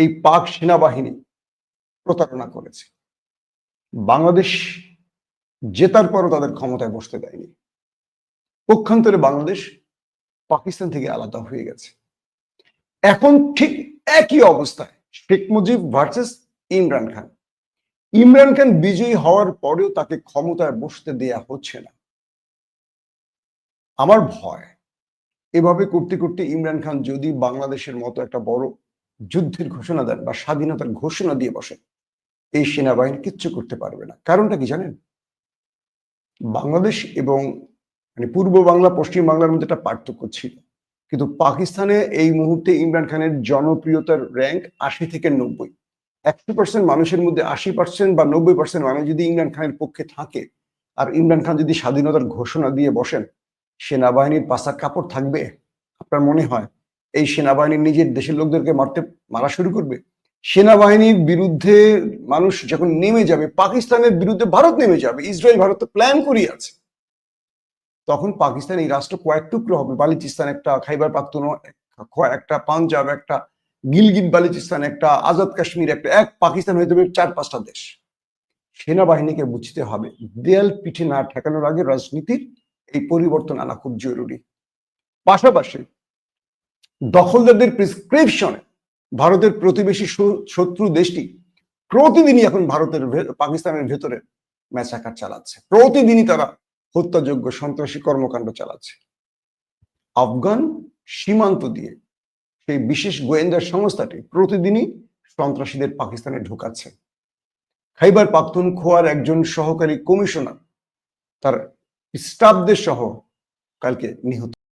এই পাক সেনাবাহিনী প্রতারণা করেছে। বাংলাদেশ জেতার পরও তাদের ক্ষমতায় বসতে দেয়নি। পক্ষান্তরে বাংলাদেশ পাকিস্তান থেকে আলাদা হয়ে গেছে। এখন ঠিক একই অবস্থায় শেখ মুজিব ভার্সেস ইমরান খান। ইমরান খান বিজয়ী হওয়ার পরেও তাকে ক্ষমতায় বসতে দেয়া হচ্ছে না। আমার ভয় এভাবে করতে করতে ইমরান খান যদি বাংলাদেশের মতো একটা বড় যুদ্ধের ঘোষণা দেন বা স্বাধীনতার ঘোষণা দিয়ে বসেন, এই সেনাবাহিনী কিচ্ছু করতে পারবে না। কারণটা কি জানেন? বাংলাদেশ এবং পূর্ব বাংলা পশ্চিম বাংলার মধ্যে একটা পার্থক্য ছিল, কিন্তু পাকিস্তানে এই মুহূর্তে ইমরান খানের জনপ্রিয়তার র্যাঙ্ক ৮০ থেকে ৯০। ১০০% মানুষের মধ্যে ৮০% বা ৯০% মানুষ যদি ইমরান খানের পক্ষে থাকে, আর ইমরান খান যদি স্বাধীনতার ঘোষণা দিয়ে বসেন, সেনাবাহিনীর পাছার কাপড় থাকবে? আপনার মনে হয় এই সেনাবাহিনীর নিজের দেশের লোকদেরকে মারা শুরু করবে? সেনাবাহিনীর বিরুদ্ধে মানুষ যখন নেমে যাবে, পাকিস্তানের বিরুদ্ধে ভারত নেমে যাবে, ইসরায়েল ভারত তো প্ল্যান করিয়ে আছে, তখন পাকিস্তান এই রাষ্ট্র কয়েক টুকরো হবে। বালুচিস্তান একটা, খাইবার পাখতুনখোয়া একটা, পাঞ্জাব একটা, গিলগিট বালুচিস্তান একটা, আজাদ কাশ্মীর একটা, এক পাকিস্তান হয়ে যাবে ৪-৫টা দেশ। সেনাবাহিনীকে বুঝতে হবে দেয়াল পিঠে না ঠেকানোর আগে রাজনীতির এই পরিবর্তন আনা খুব জরুরি। পাশাপাশি দখলদারদের প্রেসক্রিপশনে ভারতের প্রতিবেশী শত্রু দেশটি প্রতিদিনই এখন পাকিস্তানের ভেতরে ম্যাচাকার চালাচ্ছে। প্রতিদিনই তারা হত্যাযোগ্য সন্ত্রাসী কর্মকাণ্ড চালাচ্ছে। আফগান সীমান্ত দিয়ে সেই বিশেষ গোয়েন্দা সংস্থাটি প্রতিদিনই সন্ত্রাসীদের পাকিস্তানে ঢোকাচ্ছে। খাইবার পাখতুনখোয়ার একজন সহকারী কমিশনার তার স্টাফদের সহ কালকে নিহত।